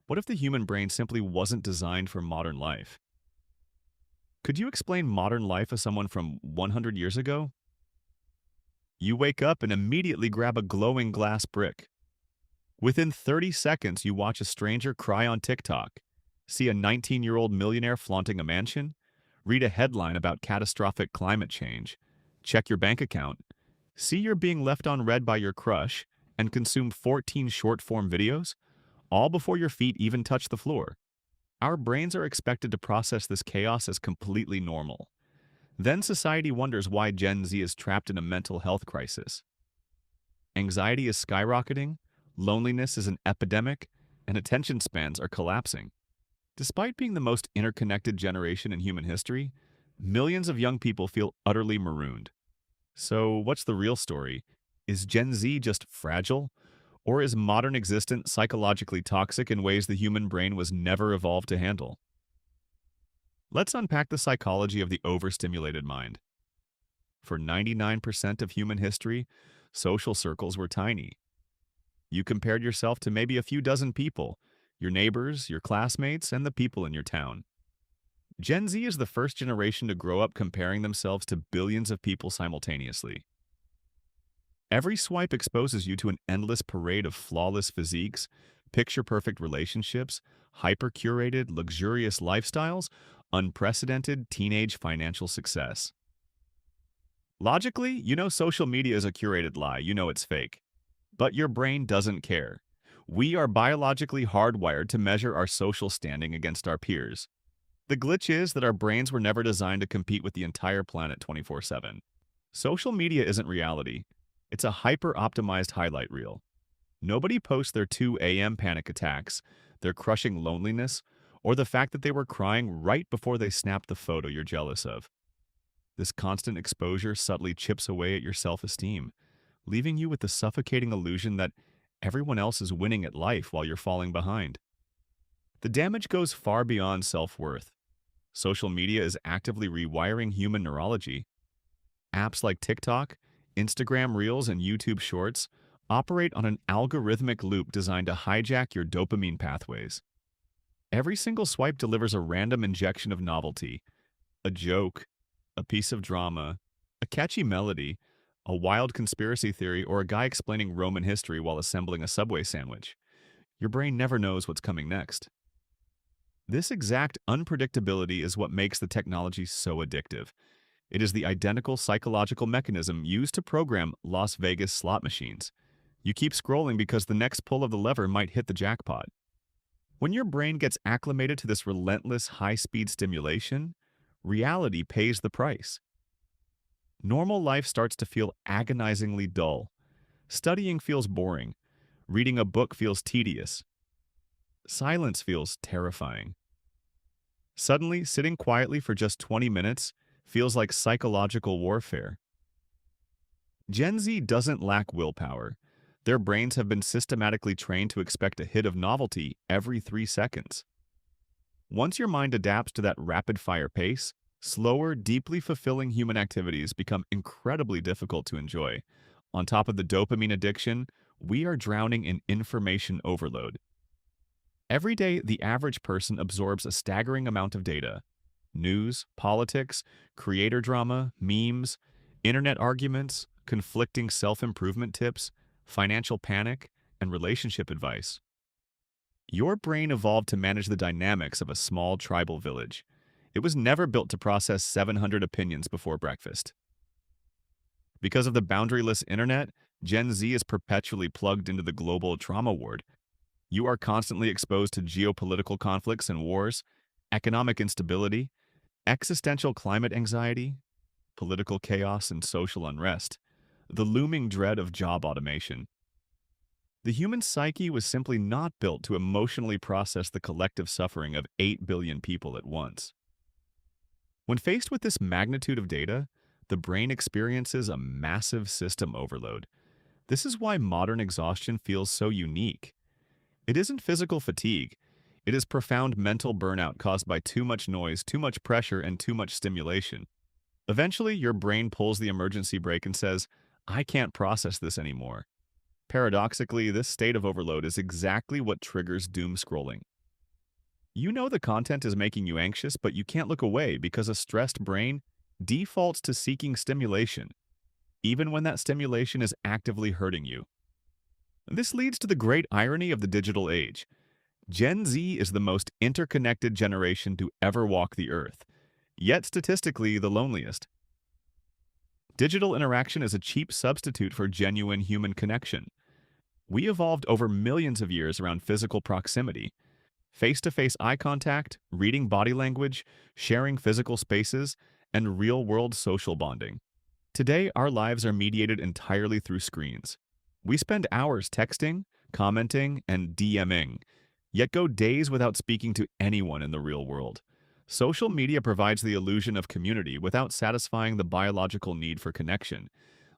What if the human brain simply wasn't designed for modern life? Could you explain modern life as someone from 100 years ago? You wake up and immediately grab a glowing glass brick. Within 30 seconds, you watch a stranger cry on TikTok, see a 19-year-old millionaire flaunting a mansion, read a headline about catastrophic climate change, check your bank account, see you're being left on red by your crush, and consume 14 short-form videos, all before your feet even touch the floor. Our brains are expected to process this chaos as completely normal. Then society wonders why Gen Z is trapped in a mental health crisis. Anxiety is skyrocketing, loneliness is an epidemic, and attention spans are collapsing. Despite being the most interconnected generation in human history, millions of young people feel utterly marooned. So, what's the real story? Is Gen Z just fragile? Or is modern existence psychologically toxic in ways the human brain was never evolved to handle? Let's unpack the psychology of the overstimulated mind. For 99% of human history, social circles were tiny. You compared yourself to maybe a few dozen people, your neighbors, your classmates, and the people in your town. Gen Z is the first generation to grow up comparing themselves to billions of people simultaneously. Every swipe exposes you to an endless parade of flawless physiques, picture-perfect relationships, hyper-curated, luxurious lifestyles, unprecedented teenage financial success. Logically, you know social media is a curated lie, you know it's fake. But your brain doesn't care. We are biologically hardwired to measure our social standing against our peers. The glitch is that our brains were never designed to compete with the entire planet 24/7. Social media isn't reality. It's a hyper-optimized highlight reel. Nobody posts their 2 a.m. panic attacks, their crushing loneliness, or the fact that they were crying right before they snapped the photo you're jealous of. This constant exposure subtly chips away at your self-esteem, leaving you with the suffocating illusion that everyone else is winning at life while you're falling behind. The damage goes far beyond self-worth. Social media is actively rewiring human neurology. Apps like TikTok, Instagram Reels, and YouTube Shorts operate on an algorithmic loop designed to hijack your dopamine pathways. Every single swipe delivers a random injection of novelty, a joke, a piece of drama, a catchy melody, a wild conspiracy theory, or a guy explaining Roman history while assembling a Subway sandwich. Your brain never knows what's coming next. This exact unpredictability is what makes the technology so addictive. It is the identical psychological mechanism used to program Las Vegas slot machines. You keep scrolling because the next pull of the lever might hit the jackpot. When your brain gets acclimated to this relentless high-speed stimulation, reality pays the price. Normal life starts to feel agonizingly dull. Studying feels boring. Reading a book feels tedious. Silence feels terrifying. Suddenly, sitting quietly for just 20 minutes feels like psychological warfare. Gen Z doesn't lack willpower. Their brains have been systematically trained to expect a hit of novelty every 3 seconds. Once your mind adapts to that rapid-fire pace, slower, deeply fulfilling human activities become incredibly difficult to enjoy. On top of the dopamine addiction, we are drowning in information overload. Every day, the average person absorbs a staggering amount of data. News, politics, creator drama, memes, internet arguments, conflicting self-improvement tips, financial panic, and relationship advice. Your brain evolved to manage the dynamics of a small tribal village. It was never built to process 700 opinions before breakfast. Because of the boundaryless internet, Gen Z is perpetually plugged into the global trauma ward. You are constantly exposed to geopolitical conflicts and wars, economic instability, existential climate anxiety, political chaos, and social unrest, the looming dread of job automation. The human psyche was simply not built to emotionally process the collective suffering of 8 billion people at once. When faced with this magnitude of data, the brain experiences a massive system overload. This is why modern exhaustion feels so unique. It isn't physical fatigue. It is profound mental burnout caused by too much noise, too much pressure, and too much stimulation. Eventually, your brain pulls the emergency brake and says, "I can't process this anymore." Paradoxically, this state of overload is exactly what triggers doom scrolling. You know the content is making you anxious, but you can't look away because a stressed brain defaults to seeking stimulation, even when that stimulation is actively hurting you. This leads to the great irony of the digital age. Gen Z is the most interconnected generation to ever walk the earth, yet statistically the loneliest. Digital interaction is a cheap substitute for genuine human connection. We evolved over millions of years around physical proximity, face-to-face eye contact, reading body language, sharing physical spaces, and real-world social bonding. Today, our lives are mediated entirely through screens. We spend hours texting, commenting, and DMing, yet go days without speaking to anyone in the real world. Social media provides the illusion of community without satisfying the biological need for connection,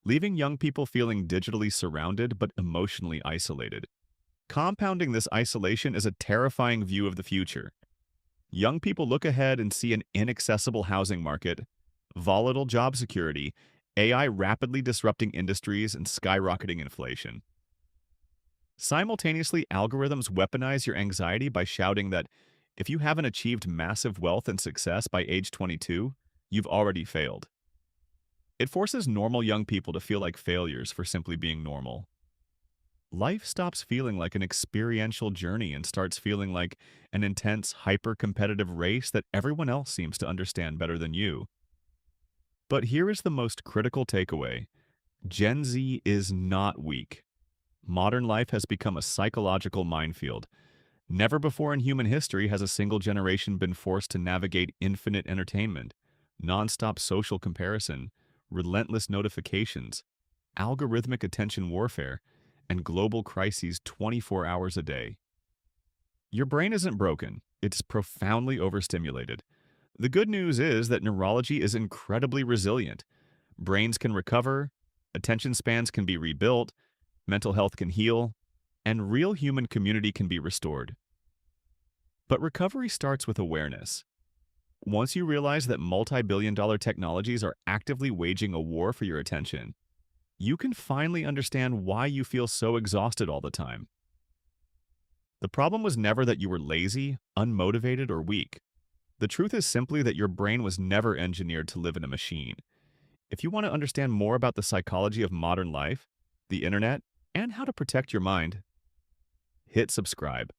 leaving young people feeling digitally surrounded but emotionally isolated. Compounding this isolation is a terrifying view of the future. Young people look ahead and see an inaccessible housing market, volatile job security, AI rapidly disrupting industries, and skyrocketing inflation. Simultaneously, algorithms weaponize your anxiety by shouting that if you haven't achieved massive wealth and success by age 22, you've already failed. It forces normal young people to feel like failures for simply being normal. Life stops feeling like an experiential journey and starts feeling like an intense, hyper-competitive race that everyone else seems to understand better than you. But here is the most critical takeaway. Gen Z is not weak. Modern life has become a psychological minefield. Never before in human history has a single generation been forced to navigate infinite entertainment, nonstop social comparison, relentless notifications, algorithmic attention warfare, and global crises 24 hours a day. Your brain isn't broken, it's profoundly overstimulated. The good news is that neurology is incredibly resilient. Brains can recover, attention spans can be rebuilt, mental health can heal, and real human community can be restored. But recovery starts with awareness. Once you realize that multi-billion-dollar technologies are actively waging a war for your attention, you can finally understand why you feel so exhausted all the time. The problem was never that you were lazy, unmotivated, or weak. The truth is simply that your brain was never engineered to live in a machine. If you want to understand more about the psychology of modern life, the internet, and how to protect your mind, hit subscribe.